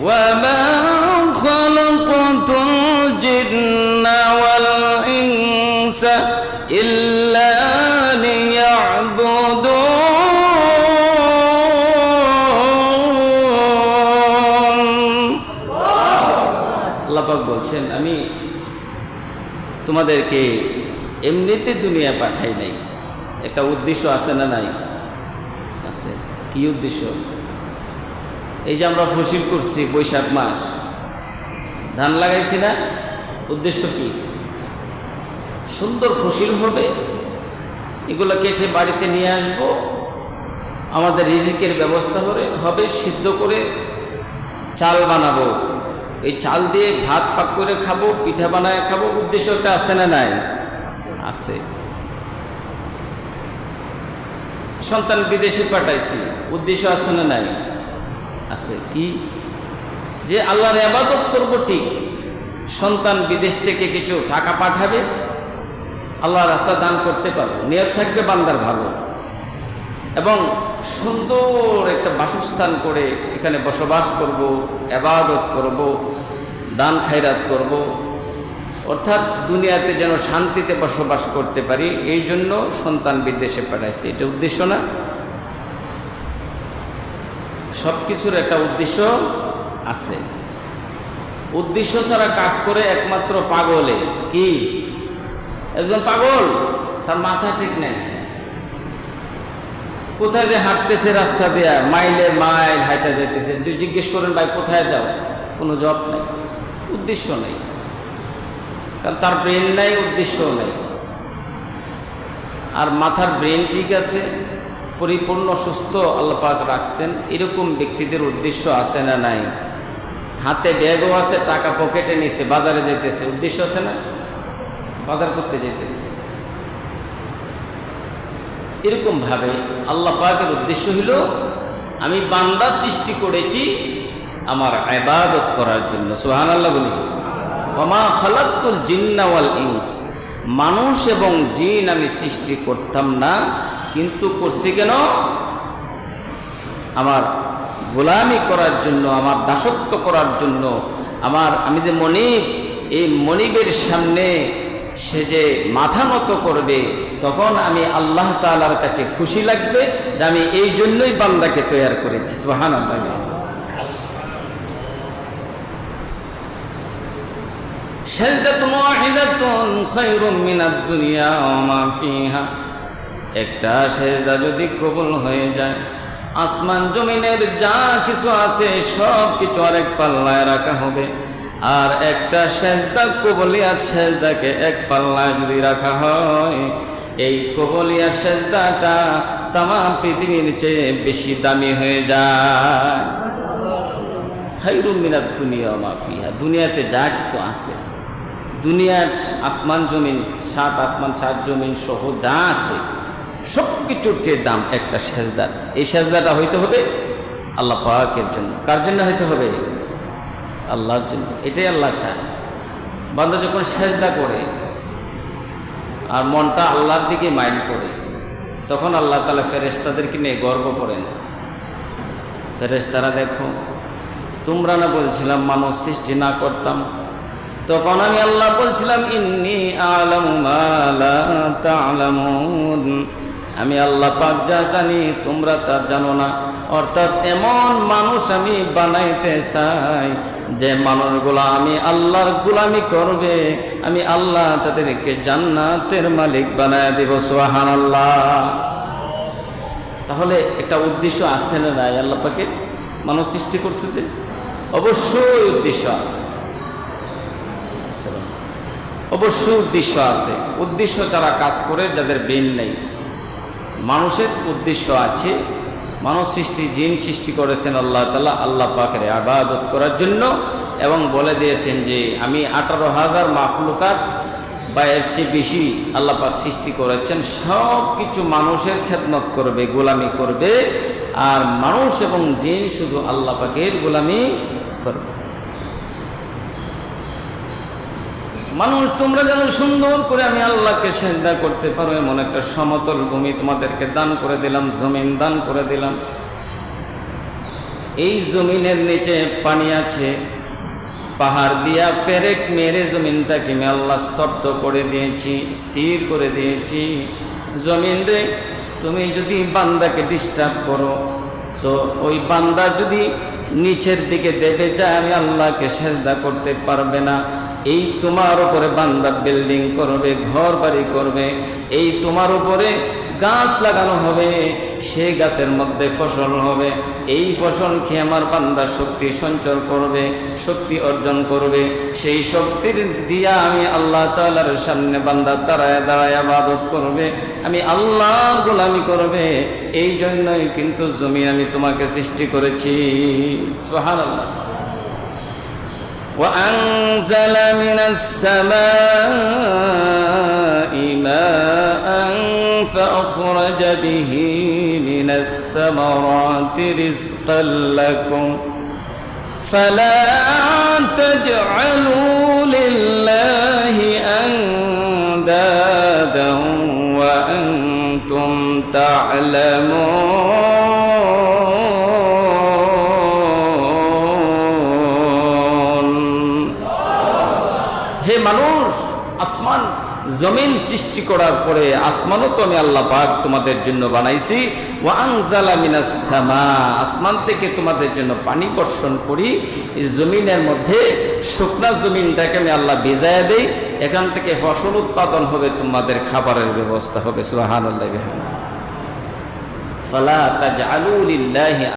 وما خلقت الجن والإنس إلا ليعبدون আল্লাহ পাক বলছেন আমি তোমাদেরকে এমনিতে দুনিয়া পাঠাই নাই, একটা উদ্দেশ্য আছে না নাই? আছে। কি উদ্দেশ্য? এই যে আমরা ফসল করছি, বৈশাখ মাস ধান লাগাইছি না, উদ্দেশ্য কি? সুন্দর ফসল হবে, এগুলো কেটে বাড়িতে নিয়ে আসবো, আমাদের রিজিকের ব্যবস্থা হবে, সিদ্ধ করে চাল বানাবো, এই চাল দিয়ে ভাত পাক করে খাবো, পিঠা বানায় খাবো। উদ্দেশ্যটা আছে না নাই? আছে। সন্তান বিদেশে পাঠাইছি, উদ্দেশ্য আছে না নাই? আছে। কি? যে আল্লাহর ইবাদত করবো, ঠিক। সন্তান বিদেশ থেকে কিছু টাকা পাঠাবে, আল্লাহর রাস্তা দান করতে পারবো, নিয়ত থাকবে বান্দার ভালো, এবং সুন্দর একটা বাসস্থান করে এখানে বসবাস করব, ইবাদত করব, দান খায়রাত করব, অর্থাৎ দুনিয়াতে যেন শান্তিতে বসবাস করতে পারি, এই জন্য সন্তান বিদেশে পাঠাইছে। এটা উদ্দেশ্য না? সব কিছুর একটা উদ্দেশ্য আছে। উদ্দেশ্য ছাড়া কাজ করে একমাত্র পাগলে। কি? একজন পাগল, তার মাথা ঠিক নেই, কোথায় যে হাঁটতেছে রাস্তা দেয়া, মাইলে মাইল হাঁটা যেতেছে, জিজ্ঞেস করেন ভাই কোথায় যাও, কোনো জব নেই, উদ্দেশ্য নেই, কারণ তার ব্রেন নাই, উদ্দেশ্য নেই। আর মাথার ব্রেন ঠিক আছে, পরিপূর্ণ সুস্থ আল্লাহ পাক রাখছেন, এরকম ব্যক্তিদের উদ্দেশ্য আছে না নাই? হাতে ব্যাগও আছে, টাকা পকেটে নিছে, বাজারে যেতেছে, উদ্দেশ্য আছে না? বাজার করতে যেতেছে। এরকম ভাবে আল্লাহ পাকের উদ্দেশ্য হলো আমি বান্দা সৃষ্টি করেছি আমার ইবাদত করার জন্য। সুবহানাল্লাহ বলি। ওমা খালাকতুল জিন্না ওয়াল ইনস, মানুষ এবং জিন আমি সৃষ্টি করতাম না, কিন্তু করছি কেন? আমার গোলামি করার জন্য, আমার দাসত্ব করার জন্য। আমি যে মনিব, এই মনিবের সামনে সে যে মাথা নত করবে, তখন আমি আল্লাহ তাআলার কাছে খুশি লাগবে যে আমি এই জন্যই বান্দাকে তৈরি করেছি। সুবহানাল্লাহ। সাজদাতুন ওয়াহিদাতুন খায়রুম মিনাদ দুনিয়া ওয়া মা ফিহা, একটা সেজদা যদি কবুল হয়ে যায়, আসমান জমিনের যা কিছু আছে সব কিছু আরেক পাল্লায় রাখা হবে। আর একটা সেজদা, কবুলিয়ার সেজদাকে এক পাল্লায় যদি রাখা হয়, এই কবুলিয়ার সেজদাটা তামাম পৃথিবীর চেয়ে বেশি দামি হয়ে যায়। খায়রুম মিনাদ দুনিয়া ওয়া মা ফিহা, দুনিয়াতে যা কিছু আছে, দুনিয়ার আসমান জমিন, 7 আসমান 7 জমিন সহ যা আছে সব কিছুর চেয়ে দাম একটা সেজদার। এই সেজদাটা হইতে হবে আল্লাহ পাকের জন্য। কার জন্য হইতে হবে? আল্লাহর জন্য। এটাই আল্লাহ চায়। বান্দা যখন সেজদা করে আর মনটা আল্লাহর দিকে মাইল করে, তখন আল্লাহ তাআলা ফেরেশতাদেরকে নিয়ে গর্ব করেন। ফেরেশতারা, দেখো তোমরা না বলছিলাম মানুষ সৃষ্টি না করতাম, তখন আমি আল্লাহ বলছিলাম ইন্নী আ'লামু মা লা তা'লামুন, আমি আল্লাহ পাক যা জানি তোমরা তা জানো না। অর্থাৎ এমন মানুষ আমি বানাইতে চাই যে মানুষগুলো আমি আল্লাহর গোলামি করবে, আমি আল্লাহ তাদেরকে জান্নাতের মালিক বানায় দেব। সুবহানাল্লাহ। তাহলে একটা উদ্দেশ্য আছে না নাই? আল্লাহ পাকের মানুষ সৃষ্টি করছে যে, অবশ্যই উদ্দেশ্য আছে, অবশ্যই উদ্দেশ্য আছে। উদ্দেশ্য যারা কাজ করে, যাদের ব্রেন নেই। মানুষের উদ্দেশ্য আছে। মানুষ সৃষ্টি, জিন সৃষ্টি করেছেন আল্লাহ তাআলা আল্লাহ পাকের ইবাদত করার জন্য, এবং বলে দিয়েছেন যে আমি 18,000 মাখলুকাত বা এর চেয়ে বেশি আল্লাহ পাক সৃষ্টি করেছেন, সব কিছু মানুষের খেদমত করবে, গোলামি করবে, আর মানুষ এবং জিন শুধু আল্লাহ পাকের গোলামি করবে। মানুষ তোমরা যেন সুন্দর করে আমি আল্লাহকে সিজদা করতে পারো, এমন একটা সমতল ভূমি তোমাদেরকে দান করে দিলাম, জমিন দান করে দিলাম। এই জমিনের নিচে পানি আছে, পাহাড় দিয়া ফেরেক মেরে জমিনটাকে আমি আল্লাহ স্তব্ধ করে দিয়েছি, স্থির করে দিয়েছি। জমিন রে, তুমি যদি বান্দাকে ডিস্টার্ব করো তো ওই বান্দা যদি নিচের দিকে দেবে যায়, আমি আল্লাহকে সেজদা করতে পারবে না। এই তোমার উপরে বান্দা বিল্ডিং করবে, ঘর বাড়ি করবে, এই তোমার উপরে গাছ লাগানো হবে, সেই গাছের মধ্যে ফসল হবে, এই ফসল খেয়ে আমার বান্দা শক্তি সঞ্চয় করবে, শক্তি অর্জন করবে। সেই শক্তির দিয়া আমি আল্লাহ তাআলার সামনে বান্দা দাঁড়ায় দাঁড়ায় ইবাদত করবে, আমি আল্লাহর গোলামি করবে। এই জন্যই কিন্তু জমিন আমি তোমাকে সৃষ্টি করেছি। সুবহানাল্লাহ। وأنزل من السماء ماء فأخرج به من الثمرات رزقا لكم فلا تجعلوا لله أندادا وأنتم تعلمون। হে মানুষ, আসমান জমিন সৃষ্টি করার পরে আসমানও তো আমি আল্লাহ পাক তোমাদের জন্য বানাইছি। ওয়া আনজালা মিনাস সামা, আসমান থেকে তোমাদের জন্য পানি বর্ষণ করি। এই জমিনের মধ্যে শুকনা জমিনটাকে আমি আল্লাহ ভিজায়া দেই, এখান থেকে ফসল উৎপাদন হবে, তোমাদের খাবারের ব্যবস্থা হবে। সুবহানাল্লাহ। ফালা তাজআলু লিল্লাহি